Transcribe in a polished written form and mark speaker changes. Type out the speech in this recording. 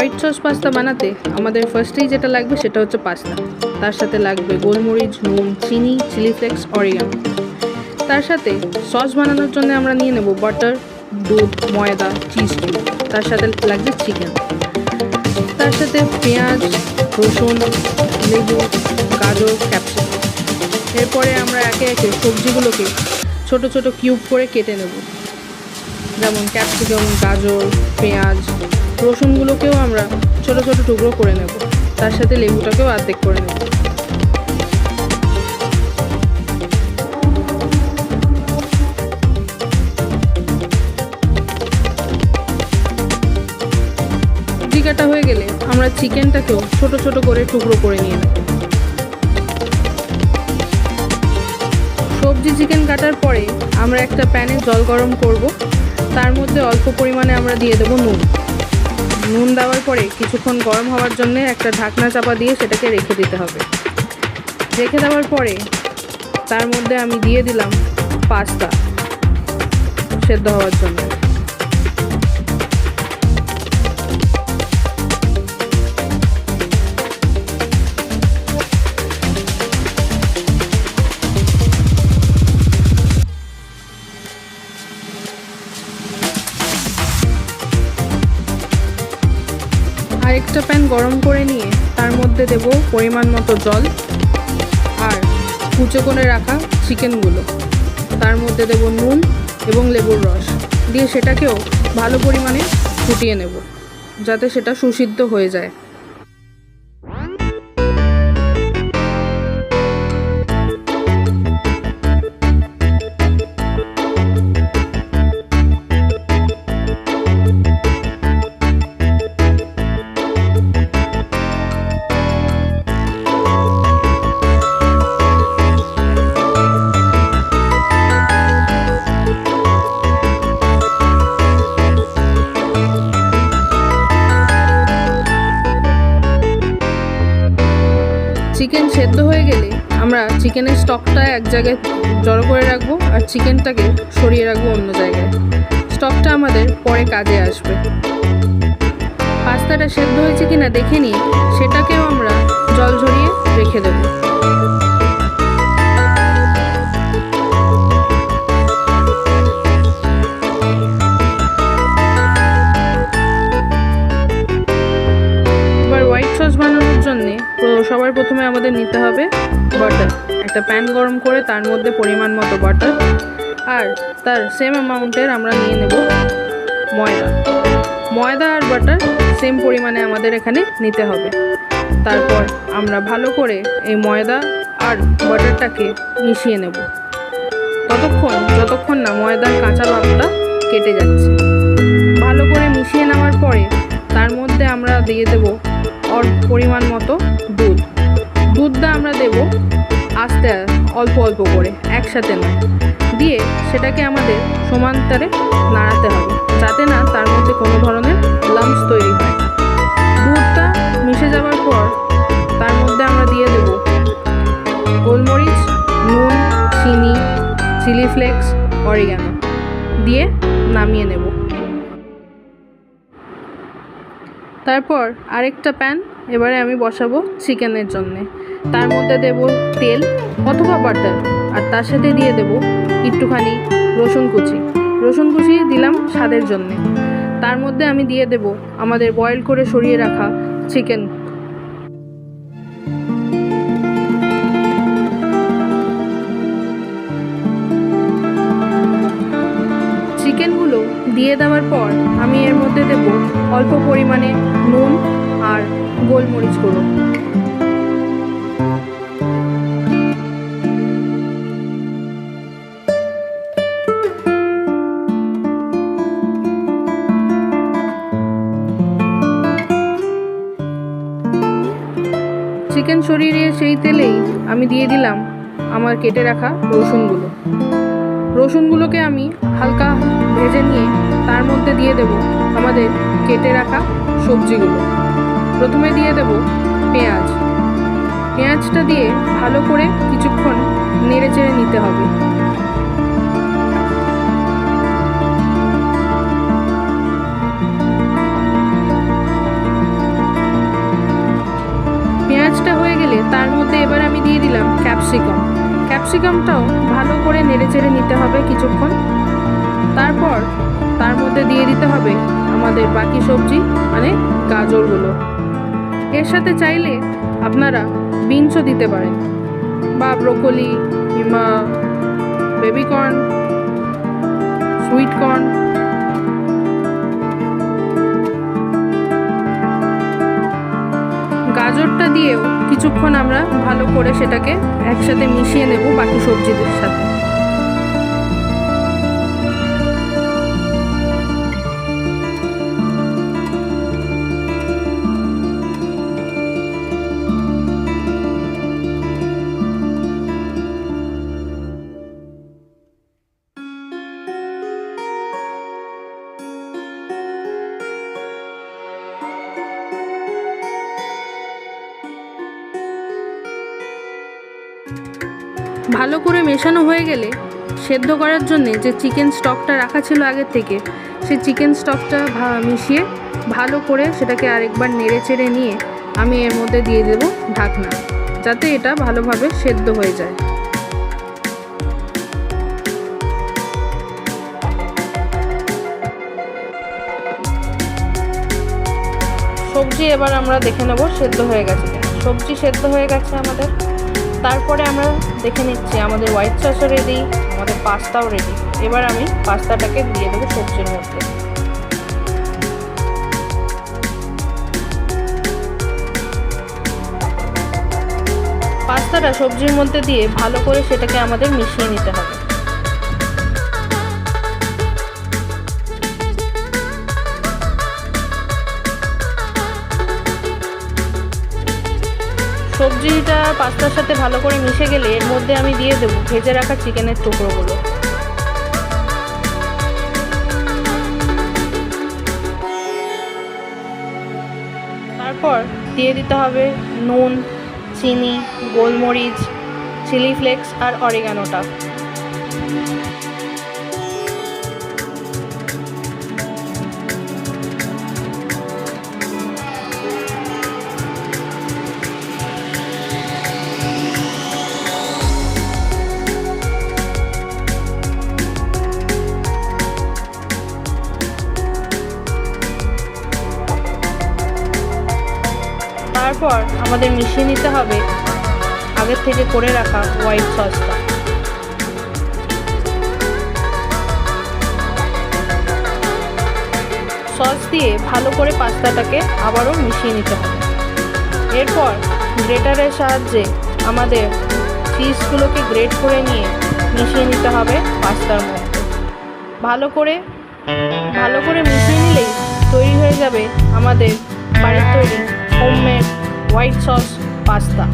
Speaker 1: White sauce pasta বানাতে আমাদের ফার্স্টেই যেটা লাগবে সেটা হচ্ছে পাস্তা। তার সাথে লাগবে গোলমরিচ, নুন, চিনি, চিলি ফ্লেক্স, অরিগানো। তার সাথে সস বানানোর জন্য আমরা নিয়ে নেব বাটার, দুধ, ময়দা, চিজ কিউব। তার সাথে লাগবে চিকেন। তার সাথে পেঁয়াজ, রসুন, লেবু, গাজর, ক্যাপসিকাম। এরপরে আমরা একে একে সবজিগুলোকে ছোট ছোট কিউব করে কেটে নেব। যেমন ক্যাপসিকাম, গাজর, পেঁয়াজ, রসুনগুলোকেও আমরা ছোট ছোট টুকরো করে নেব। তার সাথে লেবুটাকেও অর্ধেক করে নেব। সবজি কাটা হয়ে গেলে আমরা চিকেনটাকেও ছোট ছোট করে টুকরো করে নিয়ে নেব। সবজি চিকেন কাটার পরে আমরা একটা প্যানে জল গরম করব। তার মধ্যে অল্প পরিমাণে আমরা দিয়ে দেব নুন। নুন দেওয়ার পরে কিছুক্ষণ গরম হওয়ার জন্য একটা ঢাকনা চাপা দিয়ে সেটাকে রেখে দিতে হবে। রেখে দেওয়ার পরে তার মধ্যে আমি দিয়ে দিলাম পাস্তা সেদ্ধ হওয়ার জন্য। আরেকটা প্যান গরম করে নিয়ে তার মধ্যে দেব পরিমাণ মতো জল আর কুচো করে রাখা চিকেনগুলো। তার মধ্যে দেব নুন এবং লেবুর রস দিয়ে সেটাকেও ভালো পরিমাণে ফুটিয়ে নেব যাতে সেটা সুসিদ্ধ হয়ে যায়। চিকেন সেদ্ধ হয়ে গেলে আমরা চিকেনের স্টকটা এক জায়গায় জড়ো করে রাখবো আর চিকেনটাকে সরিয়ে রাখবো অন্য জায়গায়। স্টকটা আমাদের পরে কাজে আসবে। পাস্তাটা সেদ্ধ হয়েছে কিনা দেখে নিয়ে সেটাকেও আমরা জল ঝরিয়ে রেখে দেবো। হোয়াইট সস বানানোর জন্যে সবার প্রথমে আমাদের নিতে হবে বাটার। একটা প্যান গরম করে তার মধ্যে পরিমাণ মতো বাটার আর তার সেম অ্যামাউন্টের আমরা নিয়ে নেব ময়দা। ময়দা আর বাটার সেম পরিমাণে আমাদের এখানে নিতে হবে। তারপর আমরা ভালো করে এই ময়দা আর বাটারটাকে মিশিয়ে নেব যতক্ষণ না ময়দার কাঁচা ভাবটা কেটে যাচ্ছে। ভালো করে মিশিয়ে নেওয়ার পরে তার মধ্যে আমরা দিয়ে দেব পরিমাণ মতো দুধটা আমরা দেব আস্তে অল্প অল্প করে, একসাথে নয়। দিয়ে সেটাকে আমাদের সমান্তরে নাড়াতে হবে যাতে না তার মধ্যে কোনো ধরনের লাম্পস তৈরি হয়। দুধটা মিশে যাওয়ার পর তার মধ্যে আমরা দিয়ে দেব গোলমরিচ, নুন, চিনি, চিলি ফ্লেক্স, অরিগানো দিয়ে নামিয়ে নেব। তারপর আরেকটা প্যান এবারে আমি বসাবো চিকেনের জন্যে। তার মধ্যে দেব তেল অথবা বাটার আর তার সাথে দিয়ে দেব একটুখানি রসুন কুচি দিলাম স্বাদের জন্যে। তার মধ্যে আমি দিয়ে দেব আমাদের বয়েল করে সরিয়ে রাখা চিকেন। চিকেনগুলো দিয়ে দেওয়ার পর আমি এর মধ্যে দেব অল্প পরিমাণে নুন আর গোলমরিচ গুঁড়ো। চিকেন সরিয়ে সেই তেলেই আমি দিয়ে দিলাম আমার কেটে রাখা রসুনগুলোকে আমি হালকা ভেজে নিয়ে তার মধ্যে দিয়ে দেব আমাদের কেটে রাখা সবজিগুলো। প্রথমে দিয়ে দেব পেঁয়াজটা দিয়ে ভালো করে কিছুক্ষণ নেড়ে চেড়ে নিতে হবে। ক্যাপসিকামটাও ভালো করে নেড়েচেড়ে নিতে হবে কিছুক্ষণ। তারপর তার মধ্যে দিয়ে দিতে হবে আমাদের বাকি সবজি মানে গাজরগুলো। এর সাথে চাইলে আপনারা বিনসও দিতে পারেন বা ব্রোকলি কিংবা বেবিকর্ন, সুইট কর্ন। গাজরটা দিয়েও কিছুক্ষণ আমরা ভালো করে সেটাকে একসাথে মিশিয়ে নেব বাকি সবজিদের সাথে। ভালো করে মেশানো হয়ে গেলে সেদ্ধ করার জন্যে যে চিকেন স্টকটা রাখা ছিল আগের থেকে, সেই চিকেন স্টকটা মিশিয়ে ভালো করে সেটাকে আরেকবার নেড়ে চেড়ে নিয়ে আমি এর মধ্যে দিয়ে দেব ঢাকনা, যাতে এটা ভালোভাবে সেদ্ধ হয়ে যায়। সবজি এবার আমরা দেখে নেব সেদ্ধ হয়ে গেছে কিনা। সবজি সেদ্ধ হয়ে গেছে আমাদের। তারপরে আমরা দেখে নিচ্ছি আমাদের হোয়াইট সসও রেডি, আমাদের পাস্তাও রেডি। এবার আমি পাস্তাটাকে দিয়ে দেবো সবজির মধ্যে। পাস্তাটা সবজির মধ্যে দিয়ে ভালো করে সেটাকে আমাদের মিশিয়ে নিতে হবে। সবজিটা পাস্তার সাথে ভালো করে মিশে গেলে এর মধ্যে আমি দিয়ে দেবো ভেজে রাখা চিকেনের টুকরোগুলো। তারপর দিয়ে দিতে হবে নুন, চিনি, গোলমরিচ, চিলি ফ্লেক্স আর অরিগানোটা। তারপর আমাদের মিশিয়ে নিতে হবে আগের থেকে করে রাখা হোয়াইট সসটা। সস দিয়ে ভালো করে পাস্তাটাকে আবারও মিশিয়ে নিতে হবে। এরপর গ্রেটারের সাহায্যে আমাদের চিজগুলোকে গ্রেট করে নিয়ে মিশিয়ে নিতে হবে পাস্তার মধ্যে। ভালো করে মিশিয়ে নিলেই তৈরি হয়ে যাবে আমাদের বাড়ির তৈরি হোমমেড হোয়াইট সস পাস্তা।